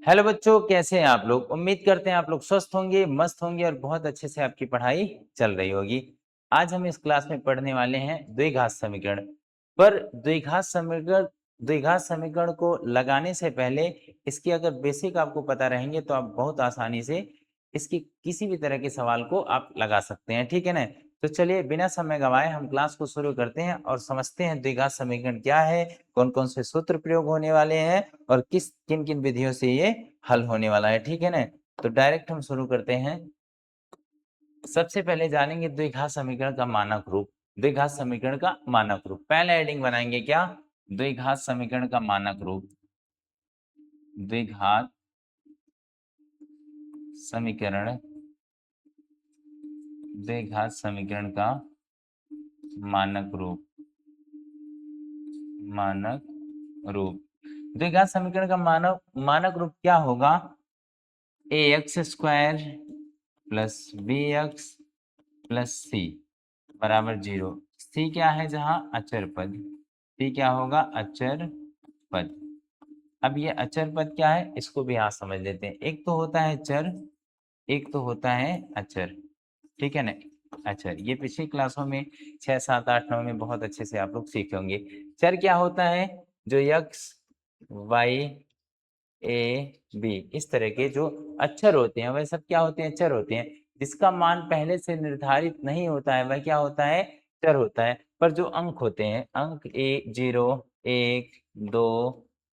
Hello बच्चों, कैसे हैं आप लोग। उम्मीद करते हैं आप लोग स्वस्थ होंगे, मस्त होंगे और बहुत अच्छे से आपकी पढ़ाई चल रही होगी। आज हम इस क्लास में पढ़ने वाले हैं द्विघात समीकरण। पर द्विघात समीकरण को लगाने से पहले इसकी अगर बेसिक आपको पता रहेंगे तो आप बहुत आसानी से इसकी किसी भी तरह के सवाल को आप लगा सकते हैं, ठीक है ना। तो चलिए बिना समय गंवाए हम क्लास को शुरू करते हैं और समझते हैं द्विघात समीकरण क्या है, कौन कौन से सूत्र प्रयोग होने वाले हैं और किन किन विधियों से ये हल होने वाला है, ठीक है ना। तो डायरेक्ट हम शुरू करते हैं। सबसे पहले जानेंगे द्विघात समीकरण का मानक रूप। द्विघात समीकरण का मानक रूप पहले हेडिंग बनाएंगे क्या, द्विघात समीकरण का मानक रूप। द्विघात समीकरण द्विघात समीकरण का मानक रूप। द्विघात समीकरण का मानक रूप क्या होगा, ax square plus bx plus c बराबर 0। c क्या है, जहां अचर पद। c क्या होगा, अचर पद। अब ये अचर पद क्या है, इसको भी यहाँ समझ लेते हैं। एक तो होता है चर, एक तो होता है अचर, ठीक है ना। अचर ये पिछली क्लासों में 6, 7, 8, 9 में बहुत अच्छे से आप लोग सीखे होंगे। चर क्या होता है, जो x, y, a, b इस तरह के जो अक्षर होते हैं वह सब क्या होते हैं, चर होते हैं। जिसका मान पहले से निर्धारित नहीं होता है वह क्या होता है, चर होता है। पर जो अंक होते हैं, अंक 0, 1, 2,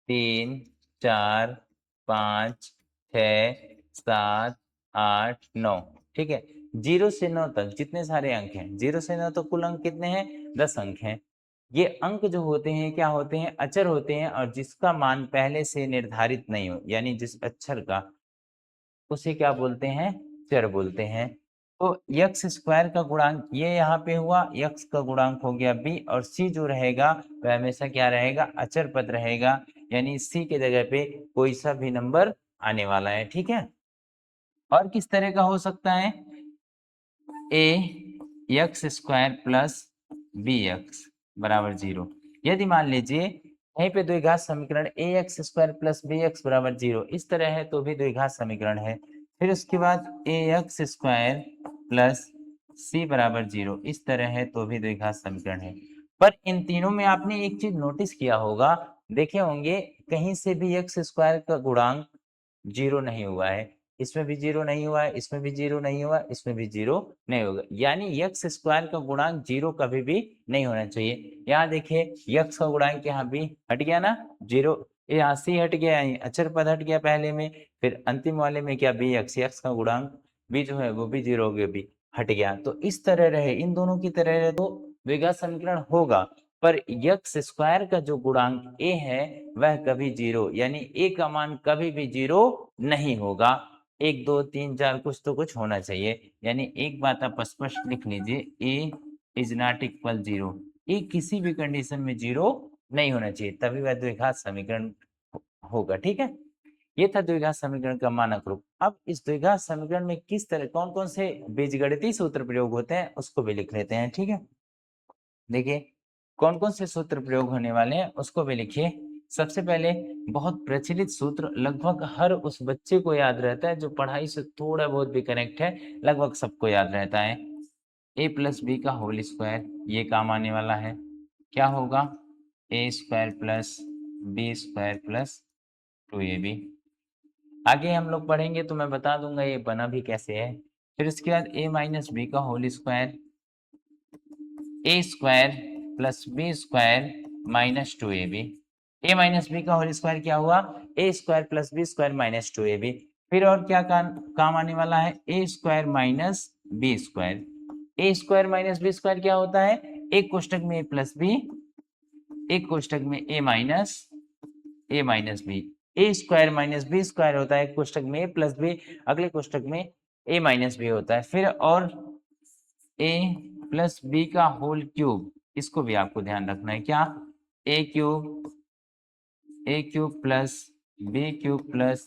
3, 4, 5, 6, 7, 8, 9, ठीक है। 0 से 9 तक जितने सारे अंक हैं, 0 से 9 तक कुल अंक कितने हैं, 10 अंक हैं। ये अंक जो होते हैं क्या होते हैं, अचर होते हैं और जिसका मान पहले से निर्धारित नहीं हो, यानी जिस अक्षर का, उसे क्या बोलते हैं, चर बोलते हैं। तो x स्क्वायर का गुणांक ये यहाँ पे हुआ, x का गुणांक हो गया b और c जो रहेगा वह हमेशा क्या रहेगा, अचर पद रहेगा। यानी c के जगह पे कोई सा भी नंबर आने वाला है, ठीक है। और किस तरह का हो सकता है, a x square plus B x बराबर 0। यदि मान लीजिए यहीं पे द्विघात समीकरण a x square plus B x बराबर 0 इस तरह है तो भी द्विघात समीकरण है। फिर उसके बाद ए एक्स स्क्वायर प्लस सी बराबर 0 इस तरह है तो भी द्विघात समीकरण है। पर इन तीनों में आपने एक चीज नोटिस किया होगा, देखे होंगे, कहीं से भी एक्स स्क्वायर का गुणांक 0 नहीं हुआ है। इसमें भी 0 नहीं हुआ है, इसमें भी 0 नहीं हुआ, इसमें भी 0 नहीं होगा। यानी x स्क्वायर का गुणांक 0 कभी भी नहीं होना चाहिए। यहाँ देखिए x का गुणांक यहाँ भी हट गया ना, 0। यहाँ c हट गया, अचर पद हट गया पहले में। फिर अंतिम वाले में क्या, x का गुणांक b जो है वो भी 0 हो गया, भी हट गया। तो इस तरह रहे, इन दोनों की तरह रहे तो द्विघात समीकरण होगा। पर x स्क्वायर का जो गुणांक a है वह कभी 0, यानी a का मान कभी भी 0 नहीं होगा। 1, 2, 3, 4 कुछ तो कुछ होना चाहिए। यानी एक बात आप स्पष्ट लिख लीजिए, a is not equal 0। a किसी भी कंडीशन में 0 नहीं होना चाहिए, तभी वह द्विघात समीकरण होगा, ठीक है। ये था द्विघात समीकरण का मानक रूप। अब इस द्विघात समीकरण में किस तरह कौन कौन से बीजगणितीय सूत्र प्रयोग होते हैं उसको भी लिख लेते हैं, ठीक है। देखिए कौन कौन से सूत्र प्रयोग होने वाले हैं उसको भी लिखिए। सबसे पहले बहुत प्रचलित सूत्र, लगभग हर उस बच्चे को याद रहता है जो पढ़ाई से थोड़ा बहुत भी कनेक्ट है, लगभग सबको याद रहता है। a प्लस बी का होल स्क्वायर, ये काम आने वाला है। क्या होगा, a square plus b square plus 2ab। आगे हम लोग पढ़ेंगे तो मैं बता दूंगा ये बना भी कैसे है। फिर उसके बाद a माइनस बी का whole square, a square plus b square minus 2ab। A minus B का होल स्क्वायर क्या हुआ, a square plus b square minus 2ab। फिर और क्या काम आने वाला है, a square minus b square. A square minus b square क्या होता है, एक कोष्टक में ए प्लस बी, एक कोष्टक में ए माइनस बी। ए स्क्वायर माइनस बी स्क्वायर होता है एक कोष्टक में ए प्लस बी, अगले कोष्टक में ए माइनस बी होता है। फिर और ए प्लस बी का होल क्यूब, इसको भी आपको ध्यान रखना है, क्या, a cube plus b cube plus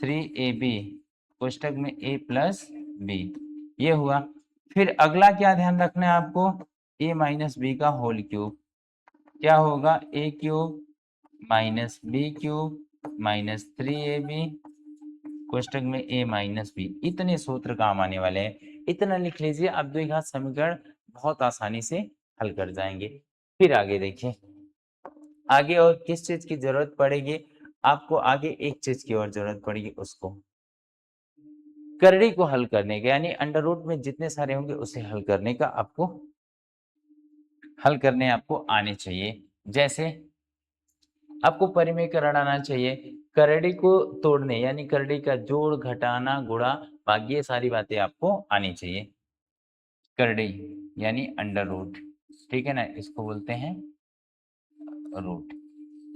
3ab कोष्टक में a प्लस बी, ये हुआ। फिर अगला क्या ध्यान रखना है आपको, a माइनस बी का होल क्यूब, क्या होगा, a cube minus B cube minus 3ab कोष्टक में a माइनस बी, इतने सूत्र काम आने वाले हैं। इतना लिख लीजिए, आप द्विघात समीकरण बहुत आसानी से हल कर जाएंगे। फिर आगे देखिए, आगे और किस चीज की जरूरत पड़ेगी आपको, आगे एक चीज की और जरूरत पड़ेगी, उसको करड़ी को हल करने का, यानी अंडर रूट में जितने सारे होंगे उसे हल करने का आपको हल करने आपको आने चाहिए। जैसे आपको परिमेयकरण आना चाहिए, करड़ी को तोड़ने यानी करड़ी का जोड़ घटाना गुणा भाग, ये सारी बातें आपको आनी चाहिए। करड़ी यानी अंडर रूट, ठीक है ना, इसको बोलते हैं रूट।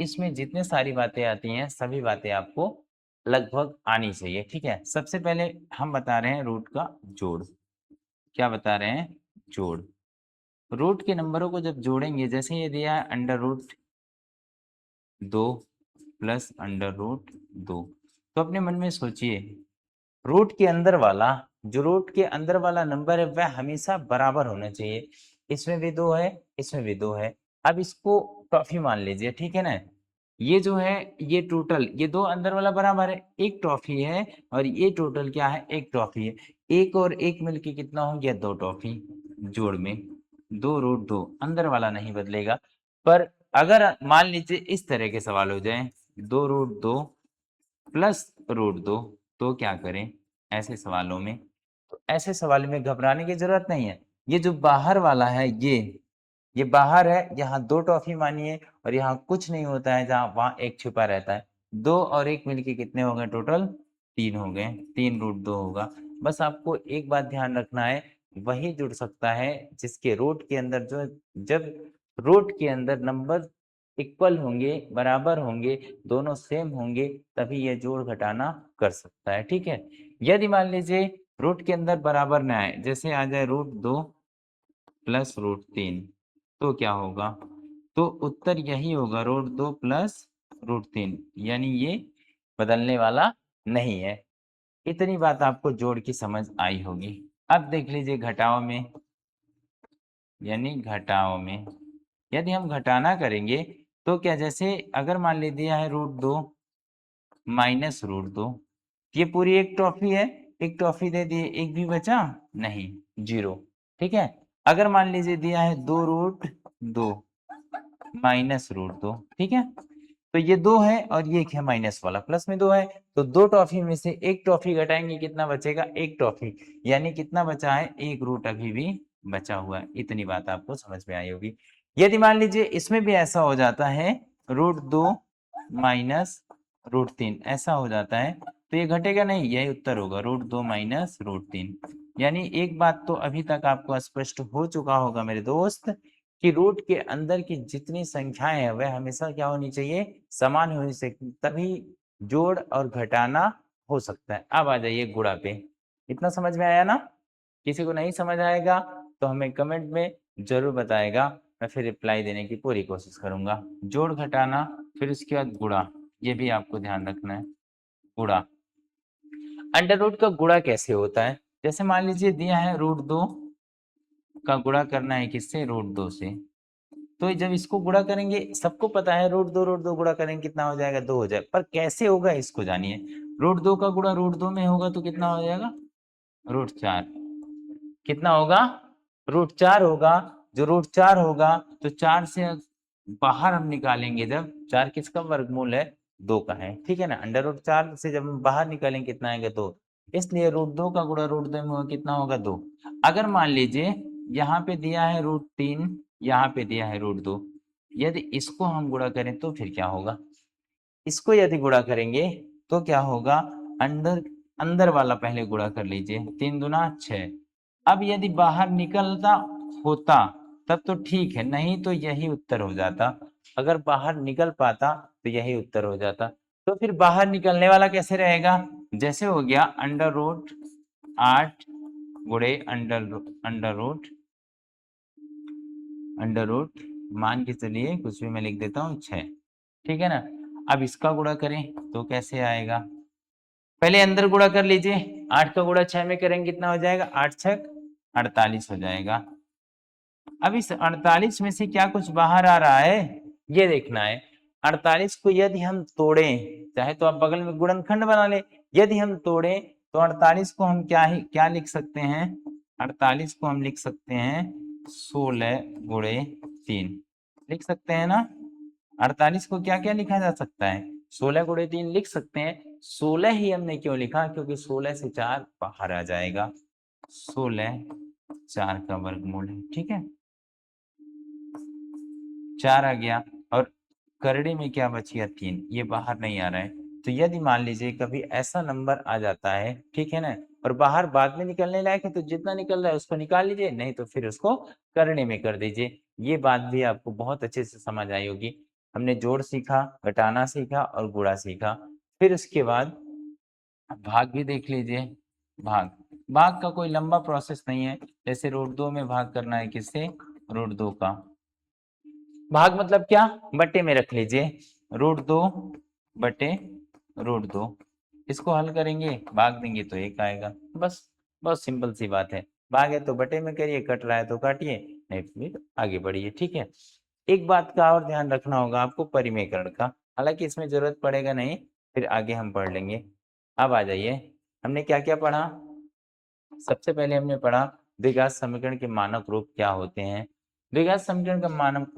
इसमें जितने सारी बातें आती हैं सभी बातें आपको लगभग आनी चाहिए, ठीक है। सबसे पहले हम बता रहे हैं रूट का जोड़। क्या बता रहे हैं? जोड़। रूट के नंबरों को जब जोड़ेंगे, जैसे ये दिया है under root 2 plus under root 2, तो अपने मन में सोचिए, रूट के अंदर वाला, जो रूट के अंदर वाला नंबर है वह हमेशा बराबर होना चाहिए। इसमें भी 2 है, इसमें भी 2 है। अब इसको टॉफी मान लीजिए, ठीक है ना। ये जो है, ये टोटल, ये दो अंदर वाला बराबर है, एक टॉफी है, और ये टोटल क्या है? एक टॉफी है। एक और एक मिलके कितना हो गया? 2 टॉफी। जोड़ में 2 रूट 2, अंदर वाला नहीं बदलेगा। पर अगर मान लीजिए इस तरह के सवाल हो जाए, 2 रूट 2 प्लस रूट 2, तो क्या करें ऐसे सवालों में? तो ऐसे सवाल में घबराने की जरूरत नहीं है। ये जो बाहर वाला है, ये बाहर है, यहाँ 2 टॉफी मानिए, और यहाँ कुछ नहीं होता है, जहाँ वहाँ एक छिपा रहता है। 2 और 1 मिलके कितने हो गए टोटल? 3 हो गए, 3 रूट 2 होगा। बस आपको एक बात ध्यान रखना है, वही जुड़ सकता है जिसके रूट के अंदर जो, जब रूट के अंदर नंबर इक्वल होंगे, बराबर होंगे, दोनों सेम होंगे, तभी ये जोड़ घटाना कर सकता है, ठीक है। यदि मान लीजिए रूट के अंदर बराबर ना आए, जैसे आ जाए रूट 2 प्लस रूट 3, तो क्या होगा? तो उत्तर यही होगा, रूट 2 प्लस रूट 3, यानी ये बदलने वाला नहीं है। इतनी बात आपको जोड़ की समझ आई होगी। अब देख लीजिए घटाव में, यानी घटाव में यदि हम घटाना करेंगे, तो क्या, जैसे अगर मान ली दिया है रूट 2 माइनस रूट 2, ये पूरी एक टॉफी है, एक टॉफी दे दिए, एक भी बचा नहीं, 0, ठीक है। अगर मान लीजिए दिया है 2 रूट 2 माइनस रूट 2, ठीक है, तो ये 2 है और ये एक है माइनस वाला, प्लस में 2 है, तो 2 टॉफी में से एक टॉफी घटाएंगे, कितना बचेगा? एक टॉफी, यानी कितना बचा है? एक रूट अभी भी बचा हुआ है। इतनी बात आपको समझ में आई होगी। यदि मान लीजिए इसमें भी ऐसा हो जाता है, रूट 2 माइनस रूट 3 ऐसा हो जाता है, तो ये घटेगा नहीं, यही उत्तर होगा, रूट 2 माइनस रूट 3। यानी एक बात तो अभी तक आपको स्पष्ट हो चुका होगा मेरे दोस्त, कि रूट के अंदर की जितनी संख्याएं हैं वह हमेशा क्या होनी चाहिए? समान होनी चाहिए, तभी जोड़ और घटाना हो सकता है। अब आ जाइए गुणा पे। इतना समझ में आया ना? किसी को नहीं समझ आएगा तो हमें कमेंट में जरूर बताएगा, मैं फिर रिप्लाई देने की पूरी कोशिश करूंगा। जोड़ घटाना, फिर उसके बाद गुणा, ये भी आपको ध्यान रखना है। गुणा, अंडर रूट का गुणा कैसे होता है? जैसे मान लीजिए दिया है रूट 2 का गुणा करना है किससे? रूट 2 से। तो जब इसको गुणा करेंगे, सबको पता है रूट दो गुणा करेंगे कितना हो जाएगा? 2 हो जाएगा। पर कैसे होगा इसको जानिए। रूट 2 का गुणा रूट 2 में होगा तो कितना हो जाएगा? रूट 4। कितना होगा? रूट 4 होगा। जो रूट 4 होगा, तो 4 से बाहर हम निकालेंगे, जब 4 किसका वर्गमूल है? 2 का है, ठीक है ना। अंडर रूट 4 से जब हम बाहर निकालेंगे कितना आएगा? 2। इसलिए रूट 2 का गुणा रूट 2 में होगा, कितना होगा? 2। अगर मान लीजिए यहाँ पे दिया है रूट 3, यहाँ पे दिया है रूट 2, यदि इसको हम गुणा करें तो फिर क्या होगा? इसको यदि गुणा करेंगे तो क्या होगा? अंदर अंदर वाला पहले गुणा कर लीजिए, 3 दूना 6। अब यदि बाहर निकलता होता तब तो ठीक है, नहीं तो यही उत्तर हो जाता। अगर बाहर निकल पाता तो यही उत्तर हो जाता। तो फिर बाहर निकलने वाला कैसे रहेगा? जैसे हो गया अंडर रूट 8 गुणे अंडर रूट मान के चलिए, कुछ भी मैं लिख देता हूँ 6, ठीक है ना। अब इसका गुणा करें तो कैसे आएगा? पहले अंदर गुणा कर लीजिए, 8 का गुणा 6 में करेंगे कितना हो जाएगा? 8 छक 48 हो जाएगा। अब इस 48 में से क्या कुछ बाहर आ रहा है? ये देखना है। 48 को यदि हम तोड़ें, चाहे तो आप बगल में गुणनखंड बना ले, यदि हम तोड़ें तो 48 को हम क्या लिख सकते हैं, 48 को हम लिख सकते हैं 16 गुणे 3 लिख सकते हैं ना। 48 को क्या क्या लिखा जा सकता है, 16 गुणे 3 लिख सकते हैं। 16 ही हमने क्यों लिखा, क्योंकि 16 से 4 बाहर आ जाएगा, 16 4 का वर्गमूल है, ठीक है, 4 आ गया और करड़ी में क्या बच गया 3, ये बाहर नहीं आ रहा है। तो यदि मान लीजिए कभी ऐसा नंबर आ जाता है, ठीक है ना, और बाहर बाद में निकलने लायक है तो जितना निकल रहा है उसको निकाल लीजिए, नहीं तो फिर उसको करड़ी में कर दीजिए। ये बात भी आपको बहुत अच्छे से समझ आई होगी। हमने जोड़ सीखा, घटाना सीखा और गुणा सीखा। फिर उसके बाद भाग भी देख लीजिए। भाग भाग का कोई लंबा प्रोसेस नहीं है, जैसे √2 में भाग करना है, किससे, √2 का। भाग मतलब क्या, बट्टे में रख लीजिए, √2 बटे √2, इसको हल करेंगे, भाग देंगे तो 1 आएगा, बस। बहुत सिंपल सी बात है। भाग है तो बटे में करिए, कट रहा है तो काटिए, नहीं फिर आगे बढ़िए, ठीक है। एक बात का और ध्यान रखना होगा आपको, परिमेयकरण का, हालांकि इसमें जरूरत पड़ेगा नहीं, फिर आगे हम पढ़ लेंगे। अब आ जाइए, हमने क्या क्या पढ़ा। सबसे पहले हमने पढ़ा द्विघात समीकरण के मानक रूप क्या होते हैं। द्विघात समीकरण का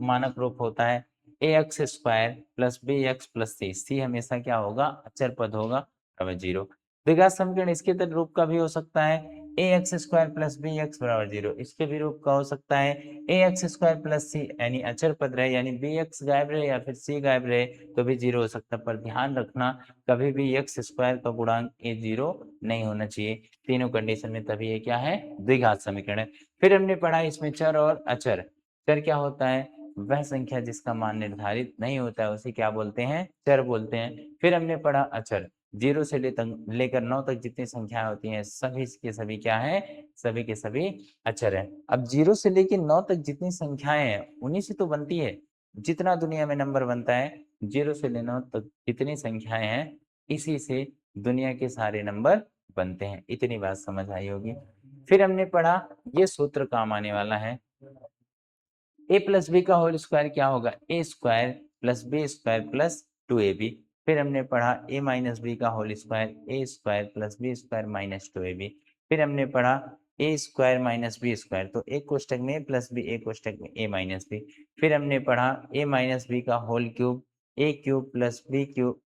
मानक रूप होता है ax square plus B x plus c. C हमेशा क्या होगा, अचर पद होगा, बराबर 0। द्विघात समीकरण इसके रूप का भी हो सकता है ax square plus B x बराबर 0। इसके भी रूप का हो सकता है ax स्क्वायर प्लस सी, यानी अचर पद रहे, यानी बी एक्स गायब रहे या फिर सी गायब रहे तो भी 0 हो सकता है। पर ध्यान रखना, कभी भी एक्स स्क्वायर का गुणांक ए 0 नहीं होना चाहिए। तीनों कंडीशन में तभी ये क्या है, द्विघात समीकरण है। फिर हमने पढ़ा इसमें चर और अचर। चर क्या होता है, वह संख्या जिसका मान निर्धारित नहीं होता है उसे क्या बोलते हैं, चर बोलते हैं। फिर हमने पढ़ा अचर, 0 से लेकर 9 तक जितनी संख्याएं होती हैं सभी के सभी क्या है, सभी के सभी अचर है। अब 0 से लेकर 9 तक जितनी संख्याएं हैं उन्हीं से तो बनती है, जितना दुनिया में नंबर बनता है 0 से लेकर 9 तक जितनी संख्याएं हैं इसी से दुनिया के सारे नंबर बनते हैं। इतनी बात समझ आई होगी। फिर हमने पढ़ा, ये सूत्र काम आने वाला है, a प्लस बी का होल स्क्वायर क्या होगा, a square plus b square plus 2ab। फिर हमने पढ़ा a माइनस बी का whole square a square plus b square minus 2ab। फिर हमने पढ़ा a square minus b square, तो एक कोष्टक में a प्लस बी, एक कोष्टक में a माइनस बी। फिर हमने पढ़ा a माइनस बी का whole cube, a cube plus b cube,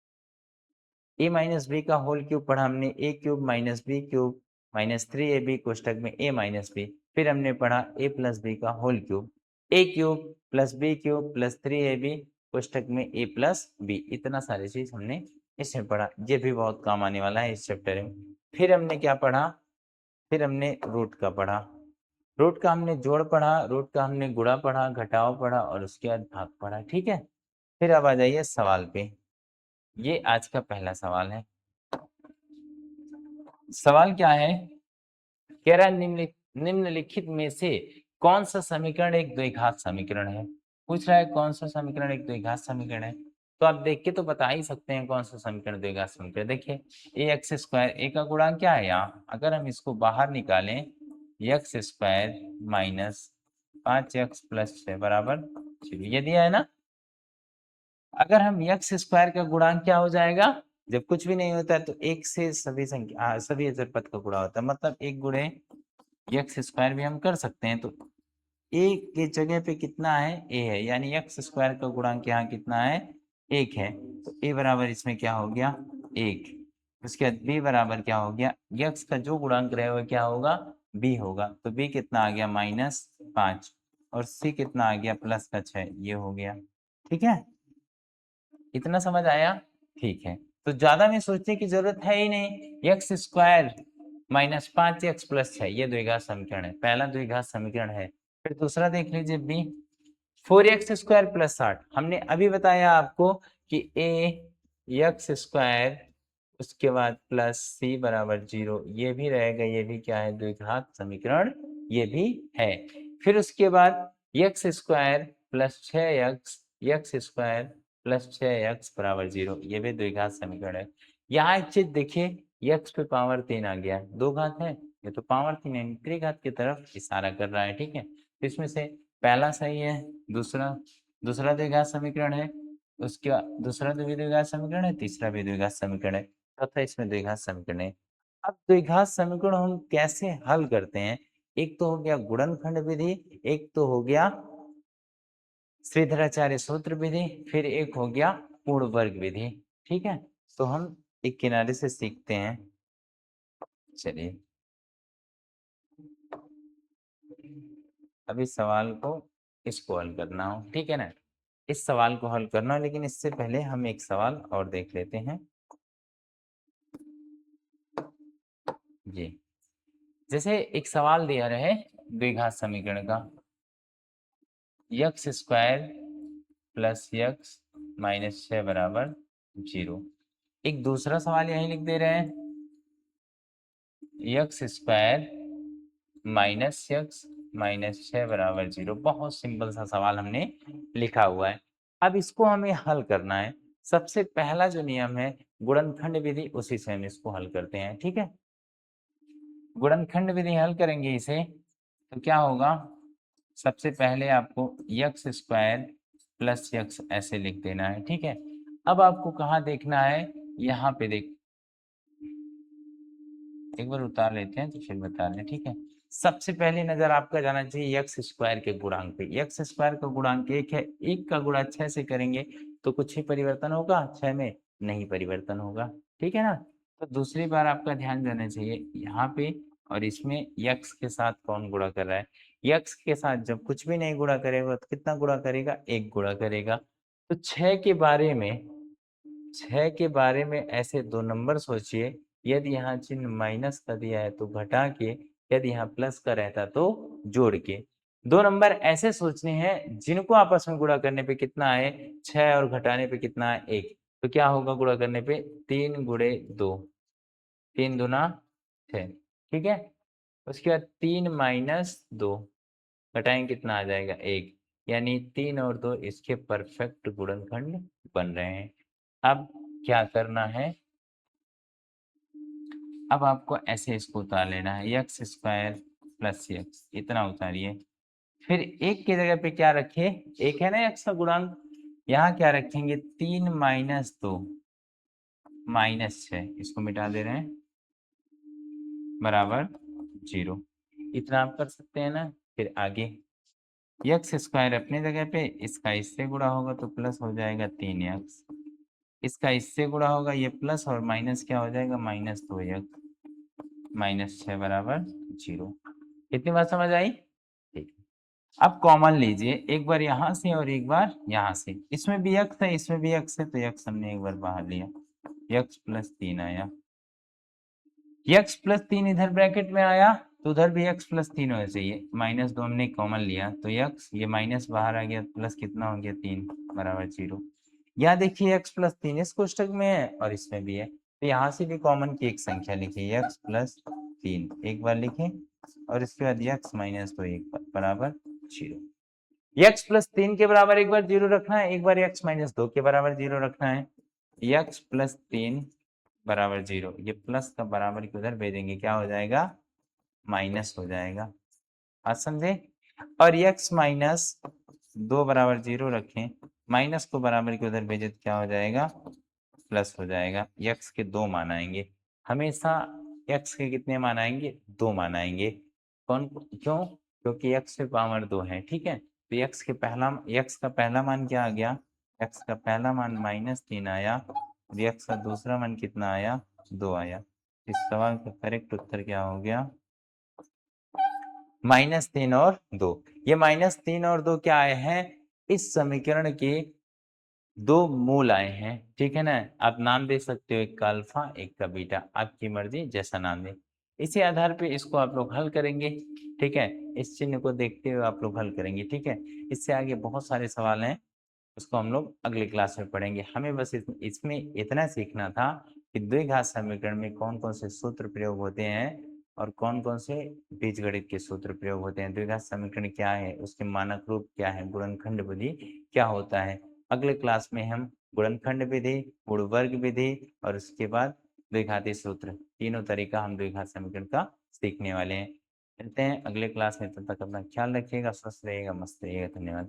a minus B का होल क्यूब पढ़ा हमने, a cube minus B cube minus 3ab कोष्टक में a माइनस बी। फिर हमने पढ़ा a प्लस बी का whole cube, a cube plus b cube plus 3ab कोष्टक में a प्लस बी। इतना सारी चीज हमने इसमें पढ़ा, ये भी बहुत काम आने वाला है इस चैप्टर में। फिर हमने क्या पढ़ा, फिर हमने रूट का पढ़ा, रूट का हमने जोड़ पढ़ा, रूट का हमने गुणा पढ़ा, घटाव पढ़ा और उसके बाद भाग पढ़ा, ठीक है। फिर अब आ जाइए सवाल पे, ये आज का पहला सवाल है। सवाल क्या है, कह रहा है निम्नलिखित में से कौन सा समीकरण एक द्विघात समीकरण है। पूछ रहा है कौन सा समीकरण एक द्विघात समीकरण है, तो आप देख के तो बता ही सकते हैं कौन सा समीकरण द्विघात समीकरण। देखिए ए एक्स स्क्वायर, ए का गुणांक क्या है यहाँ, अगर हम इसको बाहर निकालें x square minus 5x plus 6 बराबर 0, ये दिया है ना। अगर हम एक्स स्क्वायर का गुणांक क्या हो जाएगा, जब कुछ भी नहीं होता है तो एक से सभी संख्या सभी अचर पद का गुणा होता है, मतलब एक गुणे एक्स स्क्वायर भी हम कर सकते हैं। तो ए के जगह पे कितना है, ए है, यानी एक्स स्क्वायर का गुणांक यहाँ कितना है, 1 है। तो ए बराबर इसमें क्या हो गया, 1। उसके बाद बी बराबर क्या हो गया, एक्स का जो गुणांक रहे वो क्या होगा, बी होगा। तो बी कितना आ गया, -5, और सी कितना आ गया, +6, ये हो गया, ठीक है। इतना समझ आया, ठीक है। तो ज्यादा में सोचने की जरूरत है ही नहीं, एक्स स्क्वायर -5x प्लस 6 ये द्विघात समीकरण है, पहला द्विघात समीकरण है। फिर दूसरा देख लीजिए बी, 4x स्क्वायर प्लस 60। हमने अभी बताया आपको कि ए एक्स स्क्वायर उसके बाद प्लस सी बराबर 0, ये भी रहेगा, ये भी क्या है, द्विघात समीकरण ये भी है। फिर उसके बाद x square plus 6x x square plus 6x बराबर 0, ये भी द्विघात समीकरण है। यहाँ एक चीज देखिए, x पे पावर 3 आ गया, दो घात है, ये तो पावर 3 है, त्रिघात की तरफ इशारा कर रहा है, ठीक है। तो इसमें से पहला सही है, दूसरा दूसरा द्विघात समीकरण है। उसके बाद दूसरा तो द्विघात समीकरण है, तीसरा भी द्विघात समीकरण है, चौथा इसमें द्विघात समीकरण है। अब द्विघात समीकरण हम कैसे हल करते हैं? एक तो हो गया गुणनखंड विधि, एक तो हो गया श्रीधराचार्य सूत्र विधि, फिर एक हो गया पूर्ण वर्ग विधि। ठीक है, तो हम एक किनारे से सीखते हैं। चलिए, अभी सवाल को इसको हल करना हो, ठीक है ना, इस सवाल को हल करना हो, लेकिन इससे पहले हम एक सवाल और देख लेते हैं। जी, जैसे एक सवाल दिया रहे द्विघात समीकरण का, x square plus x minus 6 बराबर 0। एक दूसरा सवाल यही लिख दे रहे हैं, x square minus x minus 6 बराबर 0। बहुत सिंपल सा सवाल हमने लिखा हुआ है। अब इसको हमें हल करना है। सबसे पहला जो नियम है गुणनखंड विधि, उसी से हम इसको हल करते हैं। ठीक है, गुणनखंड विधि हल करेंगे इसे, तो क्या होगा, सबसे पहले आपको यक्स स्क्वायर प्लस यक्स ऐसे लिख देना है। ठीक है, अब आपको कहाँ देखना है, यहाँ पे देख, एक बार उतार लेते हैं तो फिर बता रहे हैं। ठीक है, सबसे पहले नजर आपका जाना चाहिए यक्स स्क्वायर के गुणांक पे। यक्स स्क्वायर का गुणांक 1 है, 1 का गुणा 6 से करेंगे तो कुछ ही परिवर्तन होगा, 6 में नहीं परिवर्तन होगा। ठीक है ना, तो दूसरी बार आपका ध्यान देना चाहिए यहाँ पे, और इसमें यक्स के साथ कौन गुणा कर रहा है। यक्स के साथ जब कुछ भी नहीं गुणा करेगा तो कितना गुणा करेगा, 1 गुणा करेगा। तो 6 के बारे में, 6 के बारे में ऐसे दो नंबर सोचिए, यदि यहाँ चिन्ह माइनस का दिया है तो घटा के, यदि यहाँ प्लस का रहता तो जोड़ के। दो नंबर ऐसे सोचने हैं जिनको आपस में गुणा करने पे कितना आए, 6, और घटाने पे कितना है, 1। तो क्या होगा गुणा करने पे, 3 गुणे 2, 3 दूना 6। ठीक है, उसके बाद 3 माइनस 2, घटाएंगे कितना आ जाएगा, 1। यानी 3 और 2 इसके परफेक्ट गुणनखंड बन रहे हैं। अब क्या करना है, अब आपको ऐसे इसको उतार लेना है, यक्स स्क्वायर प्लस यक्स, इतना उतारिए। फिर एक की जगह पे क्या रखिए, एक है ना यक्स का गुणांक, यहाँ क्या रखेंगे, 3 माइनस 2 माइनस 6, इसको मिटा दे रहे हैं, बराबर 0। इतना आप कर सकते हैं ना। फिर आगे यक्स स्क्वायर अपनी जगह पे, इसका इससे गुणा होगा तो प्लस हो जाएगा 3 यक्स, इसका इससे गुणा होगा, ये प्लस और माइनस क्या हो जाएगा, माइनस 2 यक्स माइनस 6 बराबर 0। इतनी बात समझ आई? ठीक, अब कॉमन लीजिए, एक बार यहाँ से और एक बार यहाँ से। इसमें भी यक्स है, इसमें भी यक्स है, तो यक्स हमने एक बार बाहर लिया, यक्स प्लस 3 आया। यक्स प्लस 3 इधर ब्रैकेट में आया तो उधर भी यक्स प्लस 3 होना चाहिए, माइनस 2 हमने कॉमन लिया तो यक्स, ये माइनस बाहर आ गया, प्लस कितना हो गया, 3 बराबर 0। यहाँ देखिए यक्स प्लस 3 इस कोष्टक में है और इसमें भी है, तो यहाँ से भी कॉमन की एक संख्या लिखिए, यक्स प्लस 3 एक बार लिखे, और इसके बाद यक्स माइनस 2 एक बार बराबर 0। यक्स प्लस 3 के बराबर एक बार 0 रखना है, एक बार यक्स माइनस 2 के बराबर 0 रखना है। यक्स प्लस 3 बराबर 0, ये प्लस का बराबर के उधर भेजेंगे, क्या हो जाएगा, माइनस हो जाएगा। आज समझे? और यक्स माइनस 2 बराबर 0 रखें, माइनस को बराबर के उधर भेजे तो क्या हो जाएगा, प्लस हो जाएगा। यक्स के 2 मान आएंगे, हमेशा यक्स के कितने मान आएंगे, 2 मान आएंगे। कौन, क्यों, क्योंकि यक्स पे पावर 2 है। ठीक है, तो यक्स का पहला मान क्या आ गया, यक्स का पहला मान -3 आया, और यक्स का दूसरा मान कितना आया, 2 आया। इस सवाल का करेक्ट उत्तर क्या हो गया, -3 और 2। ये -3 और 2 क्या आए हैं, इस समीकरण के दो मूल आए हैं। ठीक है ना, आप नाम दे सकते हो, एक का अल्फा एक का बीटा, आपकी मर्जी जैसा नाम दे। इसी आधार पे इसको आप लोग हल करेंगे। ठीक है, इस चिन्ह को देखते हुए आप लोग हल करेंगे। ठीक है, इससे आगे बहुत सारे सवाल हैं, उसको हम लोग अगली क्लास में पढ़ेंगे। हमें बस इसमें इतना सीखना था कि द्विघात समीकरण में कौन कौन से सूत्र प्रयोग होते हैं और कौन कौन से बीजगणित के सूत्र प्रयोग होते हैं, द्विघात समीकरण क्या है, उसके मानक रूप क्या है, गुणनखंड विधि क्या होता है। अगले क्लास में हम गुणनखंड विधि, पूर्ण वर्ग विधि और उसके बाद द्विघाती सूत्र, तीनों तरीका हम द्विघात समीकरण का सीखने वाले हैं। मिलते हैं अगले क्लास में, तब तक अपना ख्याल रखिएगा, स्वस्थ रहिएगा, मस्त रहिएगा। धन्यवाद।